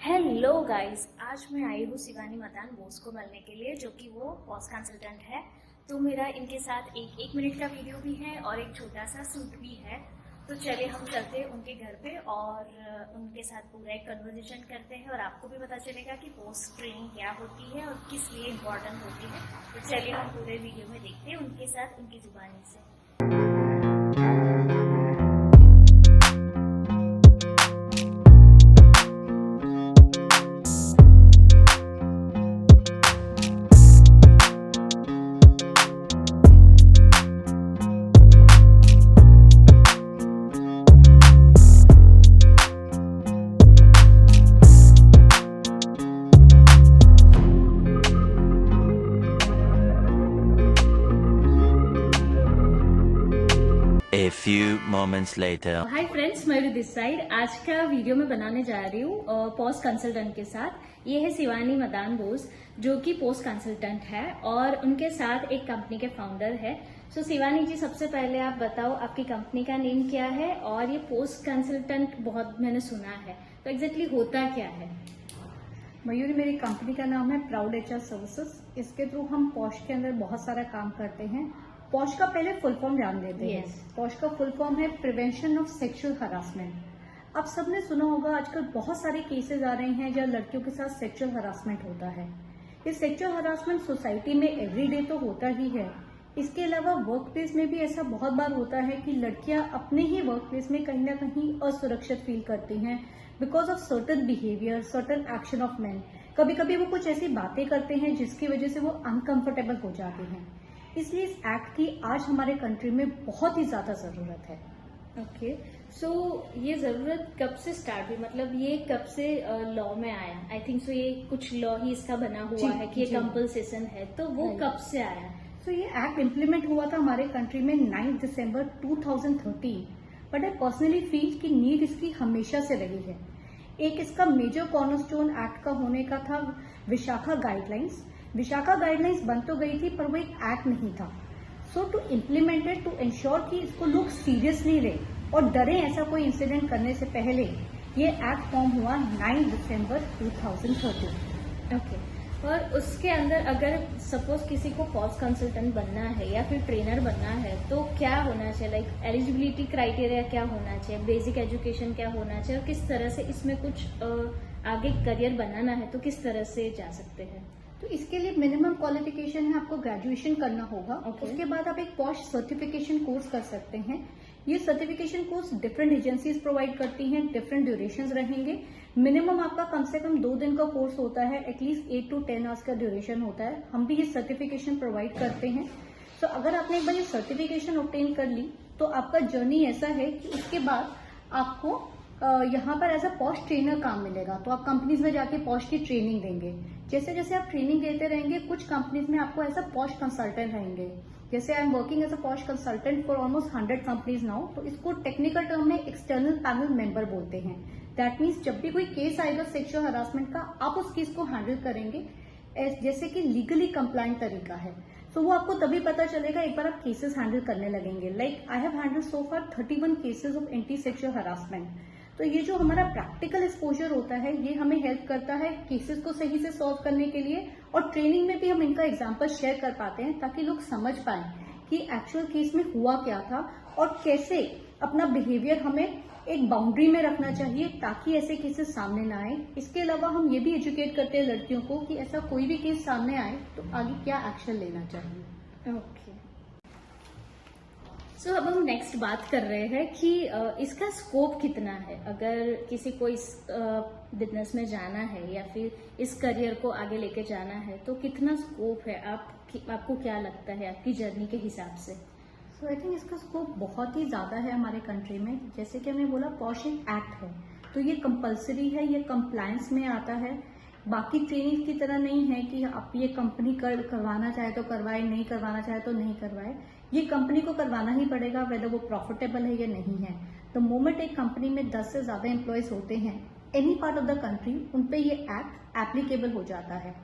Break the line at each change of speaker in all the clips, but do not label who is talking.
Hello guys, आज मैं आई हूँ शिवानी मदान बोस को मिलने के लिए, जो कि वो पॉज कंसल्टेंट है। तो मेरा इनके साथ एक मिनट का वीडियो भी है और एक छोटा सा सूट भी है। तो चलिए हम चलते हैं उनके घर पे और उनके साथ पूरा एक कन्वर्सेशन करते हैं और आपको भी पता चलेगा कि पोस्ट ट्रेनिंग क्या होती है और किस लिए इम्पोर्टेंट होती है। तो चलिए हम पूरे वीडियो में देखते हैं उनके साथ उनकी जुबानी से।
A few moments later.
Hi friends, मैं दिस साइड। आज का वीडियो मैं बनाने जा रही हूँ पोस्ट कंसल्टेंट के साथ। ये है शिवानी मदान बोस, जो कि पोस्ट कंसल्टेंट है और उनके साथ एक कंपनी के फाउंडर है। सो शिवानी जी, सबसे पहले आप बताओ आपकी कंपनी का नेम क्या है और ये पोस्ट कंसल्टेंट बहुत मैंने सुना है, तो एग्जैक्टली होता क्या है?
मयूरी, मेरी कंपनी का नाम है प्राउड एचआर सर्विसेज। इसके थ्रू हम पॉश के अंदर बहुत सारा काम करते हैं। पॉश का पहले फुल फॉर्म ध्यान देते हैं। पॉश का फुल फॉर्म है प्रिवेंशन ऑफ सेक्सुअल हरासमेंट। आप सबने सुना होगा, आजकल बहुत सारे केसेस आ रहे हैं जहाँ लड़कियों के साथ सेक्सुअल हरासमेंट होता है। ये सेक्सुअल हरासमेंट सोसाइटी में एवरीडे तो होता ही है। इसके अलावा वर्क प्लेस में भी ऐसा बहुत बार होता है कि लड़कियां अपने ही वर्क प्लेस में कहीं ना कहीं असुरक्षित फील करती हैं because of certain behaviour, certain action of man. कभी कभी वो कुछ ऐसी बातें करते हैं जिसकी वजह से वो अनकंफर्टेबल हो जाते हैं। इसलिए इस एक्ट की आज हमारे कंट्री में बहुत ही ज्यादा जरूरत है।
ओके, सो ये जरूरत कब से स्टार्ट हुई, मतलब ये कब से लॉ में आया? आई थिंक सो ये कुछ लॉ ही इसका बना हुआ है कि ये कंपल्सेशन है, तो वो कब से आया?
तो ये एक्ट इम्प्लीमेंट हुआ था हमारे कंट्री में 9 दिसंबर 2013। बट आई पर्सनली फील कि नीड इसकी हमेशा से रही है। एक इसका मेजर कॉर्नरस्टोन एक्ट का होने का था विशाखा गाइडलाइंस। विशाखा गाइडलाइंस बन तो गई थी पर वो एक एक्ट नहीं था। सो टू इम्प्लीमेंटेड, टू इंश्योर कि इसको लोग सीरियसली ले और डरे ऐसा कोई इंसिडेंट करने से पहले, ये एक्ट फॉर्म हुआ 9 दिसंबर 2013।
ओके, और उसके अंदर अगर सपोज किसी को पोस्ट कंसल्टेंट बनना है या फिर ट्रेनर बनना है तो क्या होना चाहिए? लाइक एलिजिबिलिटी क्राइटेरिया क्या होना चाहिए, बेसिक एजुकेशन क्या होना चाहिए और किस तरह से इसमें कुछ आगे करियर बनाना है तो किस तरह से जा सकते हैं?
तो इसके लिए मिनिमम क्वालिफिकेशन है, आपको ग्रेजुएशन करना होगा।
Okay.
उसके बाद आप एक पॉश सर्टिफिकेशन कोर्स कर सकते हैं। ये certification course different agencies provide करती हैं, डिफरेंट ड्यूरेशन रहेंगे। मिनिमम आपका कम से कम 2 दिन का कोर्स होता है, एटलीस्ट 8 to 10 आवर्स का ड्यूरेशन होता है। हम भी ये सर्टिफिकेशन प्रोवाइड करते हैं। तो अगर आपने एक बार ये सर्टिफिकेशन ऑब्टेन कर ली तो आपका जर्नी ऐसा है कि उसके बाद आपको यहाँ पर एज अ पॉश ट्रेनर काम मिलेगा। तो आप कंपनीज में जाके पॉश की ट्रेनिंग देंगे। जैसे जैसे आप ट्रेनिंग देते रहेंगे, कुछ कंपनीज में आपको एज अ पॉश कंसल्टेंट रहेंगे। जैसे I am working as a POSH consultant for almost 100 companies now. तो इसको टेक्निकल टर्म में एक्सटर्नल पैनल मेंबर बोलते हैं। दैट मीन्स जब भी कोई केस आएगा सेक्सुअल हरासमेंट का, आप उस केस को हैंडल करेंगे जैसे कि लीगली कंप्लाइंट तरीका है। तो वो आपको तभी पता चलेगा एक बार आप केसेस हैंडल करने लगेंगे। Like I have handle so far 31 cases of anti sexual harassment. तो ये जो हमारा प्रैक्टिकल एक्सपोजर होता है, ये हमें हेल्प करता है केसेस को सही से सॉल्व करने के लिए। और ट्रेनिंग में भी हम इनका एग्जाम्पल शेयर कर पाते हैं ताकि लोग समझ पाए कि एक्चुअल केस में हुआ क्या था और कैसे अपना बिहेवियर हमें एक बाउंड्री में रखना चाहिए ताकि ऐसे केसेस सामने ना आए। इसके अलावा हम ये भी एजुकेट करते हैं लड़कियों को कि ऐसा कोई भी केस सामने आए तो आगे क्या एक्शन लेना चाहिए।
ओके, सो अब हम नेक्स्ट बात कर रहे हैं कि इसका स्कोप कितना है। अगर किसी को इस बिजनेस में जाना है या फिर इस करियर को आगे लेके जाना है तो कितना स्कोप है? आपको क्या लगता है आपकी जर्नी के हिसाब से?
सो आई थिंक इसका स्कोप बहुत ही ज्यादा है हमारे कंट्री में। जैसे कि हमने बोला, पॉश एक एक्ट है तो ये कंपलसरी है, ये कंप्लायंस में आता है। बाकी ट्रेनिंग की तरह नहीं है कि आप ये कंपनी करवाना चाहे तो करवाए, नहीं करवाना चाहे तो नहीं करवाए। ये कंपनी को करवाना ही पड़ेगा, वेदर वो प्रॉफिटेबल है या नहीं है। द मोमेंट एक कंपनी में 10 से ज्यादा एम्प्लॉयज होते हैं any part of the country, उनपे ये एक्ट एप्लीकेबल हो जाता है।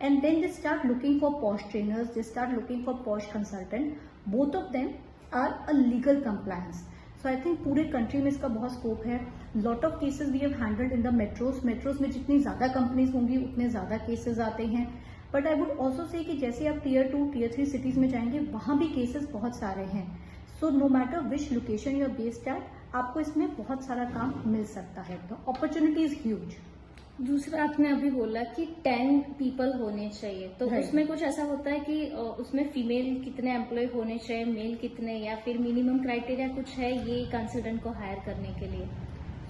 And then they start looking for POSH trainers, they start looking for POSH consultant. Both of them are a legal compliance. So I think पूरे country में इसका बहुत scope है। Lot of cases we have handled in the metros में जितनी ज्यादा companies होंगी उतने ज्यादा केसेस आते हैं। But I would also say कि जैसे आप टियर 2 टियर 3 सिटीज में जाएंगे वहां भी केसेस बहुत सारे हैं। So no matter which location you are based at, आपको इसमें बहुत सारा काम मिल सकता है। The opportunity is huge.
दूसरा आपने अभी बोला कि 10 पीपल होने चाहिए, तो
Right.
उसमें कुछ ऐसा होता है कि उसमें फीमेल कितने एम्प्लॉय होने चाहिए, मेल कितने, या फिर मिनिमम क्राइटेरिया कुछ है ये कंसल्टेंट को हायर करने के लिए?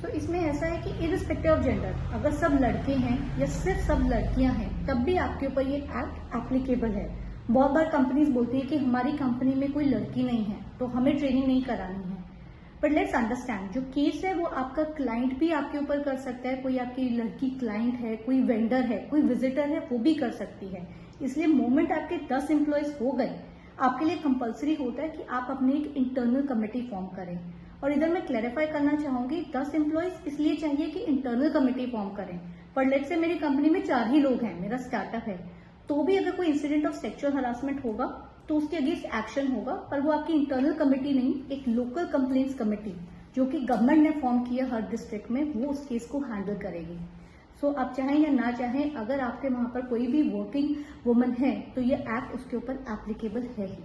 तो इसमें ऐसा है कि इरिस्पेक्टिव ऑफ जेंडर, अगर सब लड़के हैं या सिर्फ सब लड़कियां हैं तब भी आपके ऊपर ये एक्ट एप्लीकेबल है। बहुत बार कंपनीज बोलती है कि हमारी कंपनी में कोई लड़की नहीं है तो हमें ट्रेनिंग नहीं करानी है। बट लेट्स अंडरस्टैंड, जो केस है वो आपका क्लाइंट भी आपके ऊपर कर सकता है। कोई आपकी लड़की क्लाइंट है, कोई वेंडर है, कोई विजिटर है, वो भी कर सकती है। इसलिए मोमेंट आपके 10 एम्प्लॉयज हो गए, आपके लिए कंपलसरी होता है कि आप अपनी एक इंटरनल कमेटी फॉर्म करें। और इधर मैं क्लैरिफाई करना चाहूंगी, 10 एम्प्लॉयज इसलिए चाहिए कि इंटरनल कमेटी फॉर्म करें। पर लेट्स से मेरी कंपनी में 4 ही लोग हैं, मेरा स्टार्टअप है, तो भी अगर कोई इंसिडेंट ऑफ सेक्सुअल हरासमेंट होगा तो उसके अगेंस्ट एक्शन होगा। पर वो आपकी इंटरनल कमेटी नहीं, एक लोकल कंप्लेंट्स कमेटी जो कि गवर्नमेंट ने फॉर्म किया हर डिस्ट्रिक्ट में, वो उस केस को हैंडल करेगी। सो आप चाहें या ना चाहें, अगर आपके वहां पर कोई भी वर्किंग वुमन है तो ये एक्ट उसके ऊपर एप्लीकेबल है ही।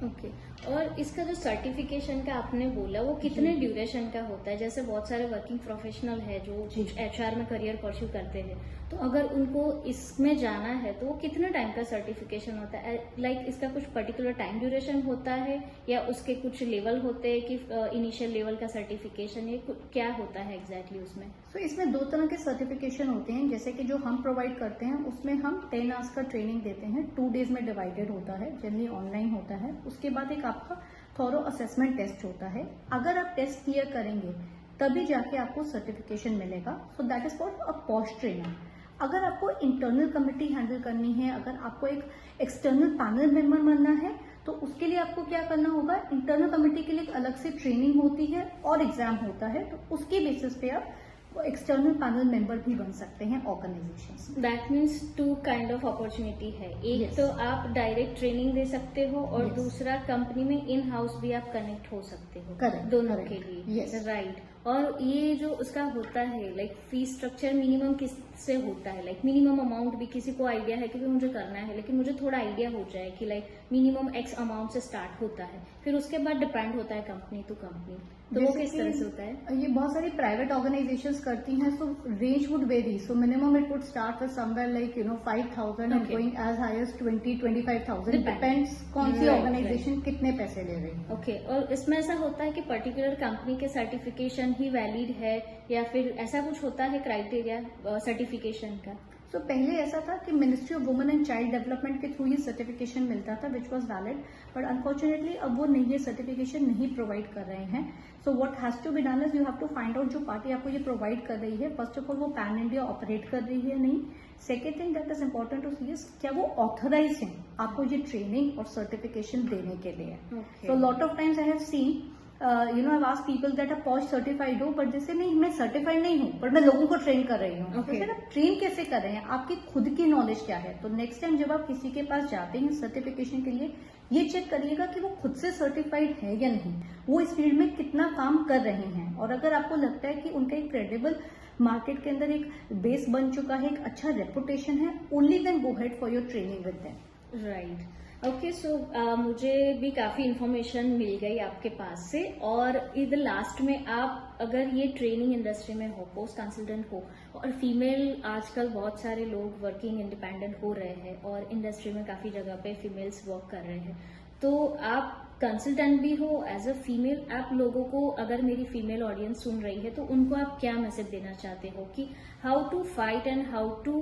ओके। और इसका जो सर्टिफिकेशन का आपने बोला वो कितने ड्यूरेशन का होता है? जैसे बहुत सारे वर्किंग प्रोफेशनल है जो HR में करियर परस्यू करते हैं, तो अगर उनको इसमें जाना है तो वो कितने टाइम का सर्टिफिकेशन होता है? लाइक इसका कुछ पर्टिकुलर टाइम ड्यूरेशन होता है या उसके कुछ लेवल होते हैं कि इनिशियल लेवल का सर्टिफिकेशन, ये क्या होता है एग्जैक्टली उसमें?
तो इसमें 2 तरह के सर्टिफिकेशन होते हैं। जैसे कि जो हम प्रोवाइड करते हैं उसमें हम 10 आवर्स का ट्रेनिंग देते हैं, 2 डेज में डिवाइडेड होता है, जनरली ऑनलाइन होता है। उसके बाद एक आपका थॉरो असेसमेंट टेस्ट होता है। अगर आप टेस्ट क्लियर करेंगे तभी जाके आपको सर्टिफिकेशन मिलेगा। So that is for a post trainer. अगर आपको इंटरनल कमेटी हैंडल करनी है, अगर आपको एक एक्सटर्नल पैनल मेंबर बनना है, तो उसके लिए आपको क्या करना होगा, इंटरनल कमेटी के लिए एक अलग से ट्रेनिंग होती है और एग्जाम होता है। तो उसके बेसिस पे आप एक्सटर्नल पैनल मेंबर भी बन सकते हैं organization.
That means 2 kind of opportunity है। एक
Yes.
तो आप डायरेक्ट ट्रेनिंग दे सकते हो और
Yes.
दूसरा कंपनी में इन हाउस भी आप कनेक्ट हो सकते हो।
Correct,
दोनों
correct.
के लिए।
Yes.
राइट। और ये जो उसका होता है लाइक फी स्ट्रक्चर मिनिमम किससे होता है? लाइक मिनिमम अमाउंट भी किसी को आइडिया है क्योंकि मुझे करना है, लेकिन मुझे थोड़ा आइडिया हो जाए कि लाइक मिनिमम X अमाउंट से स्टार्ट होता है, फिर उसके बाद डिपेंड होता है कंपनी टू कंपनी, तो वो किस तरह से होता है?
ये बहुत सारी प्राइवेट ऑर्गेनाइजेशंस करती हैं, so range would vary. So minimum it would start with somewhere like 5,000 and
Okay.
Going as high as 20-25,000।
Depends.
Depends कौन सी
Right,
ऑर्गेनाइजेशन कितने पैसे ले रही है।
ओके। और इसमें ऐसा होता है कि पर्टिकुलर कंपनी के सर्टिफिकेशन ही वैलिड है या फिर ऐसा कुछ होता है क्राइटेरिया सर्टिफिकेशन का?
सो पहले ऐसा था कि ministry of women and child development के थ्रू ये सर्टिफिकेशन मिलता था which was valid. But unfortunately अब वो नहीं, ये सर्टिफिकेशन नहीं प्रोवाइड कर रहे हैं। So what has to be done is you have to find out जो पार्टी आपको ये प्रोवाइड कर रही है, फर्स्ट ऑफ ऑल वो पैन इंडिया ऑपरेट कर रही है नहीं। Second thing that is important to see is क्या वो ऑथराइज है आपको ये ट्रेनिंग और सर्टिफिकेशन देने के लिए।
Okay.
So lot of times I have seen I've asked people that are POSH certified हो, बट जैसे नहीं मैं सर्टिफाइड नहीं हूँ पर मैं लोगों को ट्रेन कर रही हूँ।
Okay.
तो फिर आप ट्रेन कैसे कर रहे हैं, आपकी खुद की नॉलेज क्या है? तो नेक्स्ट टाइम जब आप किसी के पास जाते हैं सर्टिफिकेशन के लिए, ये चेक करिएगा कि वो खुद से सर्टिफाइड है या नहीं, वो इस फील्ड में कितना काम कर रहे हैं। और अगर आपको लगता है कि उनका एक क्रेडिबल मार्केट के अंदर एक बेस बन चुका है, एक अच्छा रेपुटेशन है, only then go head for your training with them.
Right. Okay. So मुझे भी काफी इंफॉर्मेशन मिल गई आपके पास से। और इधर लास्ट में आप अगर ये ट्रेनिंग इंडस्ट्री में हो, पोस्ट कंसल्टेंट हो, और फीमेल आजकल बहुत सारे लोग वर्किंग इंडिपेंडेंट हो रहे हैं और इंडस्ट्री में काफी जगह पे फीमेल्स वर्क कर रहे हैं, तो आप कंसल्टेंट भी हो एज अ फीमेल, आप लोगों को, अगर मेरी फीमेल ऑडियंस सुन रही है तो उनको आप क्या मैसेज देना चाहते हो कि how to fight and how to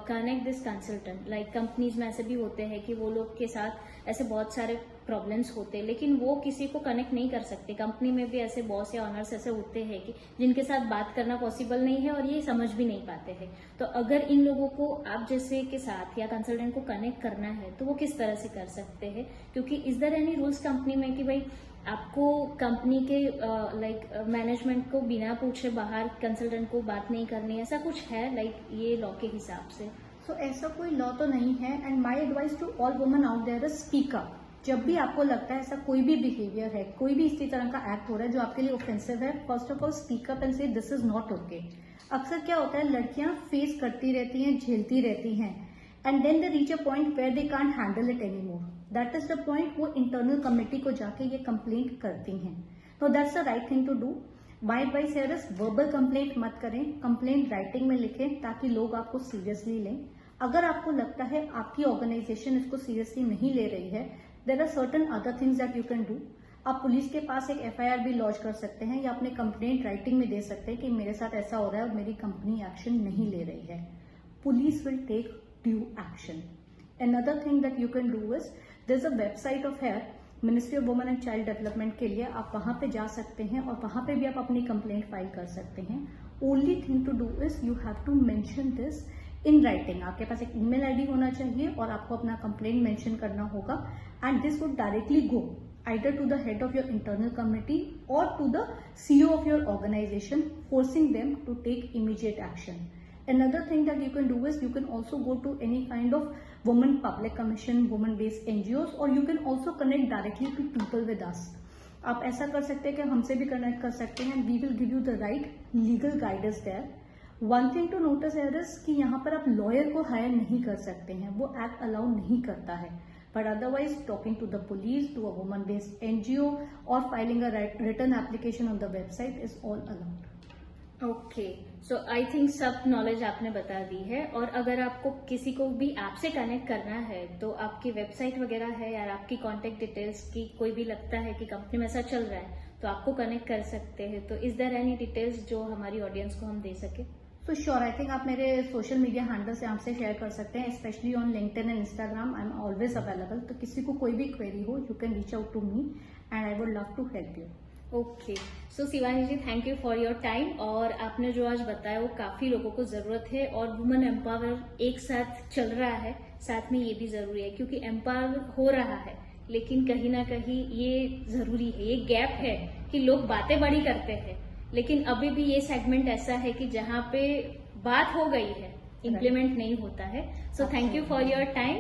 connect this consultant? Like companies में ऐसे भी होते हैं कि वो लोग के साथ ऐसे बहुत सारे प्रॉब्लम्स होते हैं लेकिन वो किसी को कनेक्ट नहीं कर सकते। कंपनी में भी ऐसे बॉस या ऑनर्स ऐसे होते हैं कि जिनके साथ बात करना पॉसिबल नहीं है और ये समझ भी नहीं पाते हैं। तो अगर इन लोगों को आप जैसे के साथ या कंसल्टेंट को कनेक्ट करना है तो वो किस तरह से कर सकते हैं? क्योंकि is there any rules company में कि भाई आपको कंपनी के लाइक मैनेजमेंट को बिना पूछे बाहर कंसल्टेंट को बात नहीं करनी, ऐसा कुछ है लाइक ये लॉ के हिसाब से?
सो ऐसा कोई लॉ तो नहीं है। And my advice to all women out there is speak up. जब भी आपको लगता है ऐसा कोई भी बिहेवियर है, कोई भी इसी तरह का एक्ट हो रहा है जो आपके लिए ऑफेंसिव है, first of all speak up and से दिस इज नॉट ओके। अक्सर क्या होता है, लड़कियां फेस करती रहती हैं, झेलती रहती हैं, and then they reach a point where they can't handle it any more. That is the point वो इंटरनल कमेटी को जाके ये कंप्लेंट करती हैं। तो that's the right thing to do. My advice here is verbal complaint मत करें, complaint writing में लिखें ताकि लोग आपको सीरियसली लें। अगर आपको लगता है आपकी ऑर्गेनाइजेशन इसको सीरियसली नहीं ले रही है, there are certain other things that you can do. आप पुलिस के पास एक एफआईआर भी लॉन्च कर सकते हैं या अपने कंप्लेंट राइटिंग में दे सकते हैं कि मेरे साथ ऐसा हो रहा है और मेरी कंपनी एक्शन नहीं ले रही है। Police will take due action. Another thing that you can do is there's a website of here, ministry of women and child development के लिए आप वहां पे जा सकते हैं और वहां पे भी आप अपनी कंप्लेंट फाइल कर सकते हैं। Only thing to do is you have to mention this in writing. आपके पास एक ईमेल आईडी होना चाहिए और आपको अपना कंप्लेंट मेंशन करना होगा, and this would directly go either to the head of your internal committee or to the CEO of your organization, forcing them to take immediate action. Another thing that you can do is you can also go to any kind of women public commission, women based NGOs, or you can also connect directly to people with us. आप ऐसा कर सकते हैं कि हमसे भी connect कर सकते हैं, we will give you the right legal guidance there. One thing to notice here is कि यहाँ पर आप लॉयर को हायर नहीं कर सकते हैं, वो एक्ट अलाउ नहीं करता है। But otherwise, talking to the police, to a woman-based NGO, or filing a written application on the website is all allowed.
Okay, so I think सब नॉलेज आपने बता दी है। और अगर आपको किसी को भी आपसे कनेक्ट करना है तो आपकी वेबसाइट वगैरह है या आपकी कॉन्टेक्ट डिटेल्स की कोई भी लगता है कि कंपनी में ऐसा चल रहा है तो आपको कनेक्ट कर सकते हैं। तो इज देयर एनी डिटेल्स जो हमारी ऑडियंस को हम दे सके?
So sure, I think आप मेरे सोशल मीडिया हैंडल से आपसे शेयर कर सकते हैं, specially on LinkedIn and Instagram. I am always available. तो किसी को कोई भी क्वेरी हो, you can reach out to me and I would love to help you.
Okay, so Shivani ji, thank you for your time. और आपने जो आज बताया वो काफी लोगों को जरूरत है, और वुमेन एम्पावर एक साथ चल रहा है, साथ में ये भी जरूरी है क्योंकि एम्पावर हो रहा है, लेकिन कहीं ना कहीं ये जरूरी है, ये गैप है कि लोग बातें बड़ी करते हैं लेकिन अभी भी ये सेगमेंट ऐसा है कि जहाँ पे बात हो गई है, इम्प्लीमेंट नहीं होता है। So thank you for your time.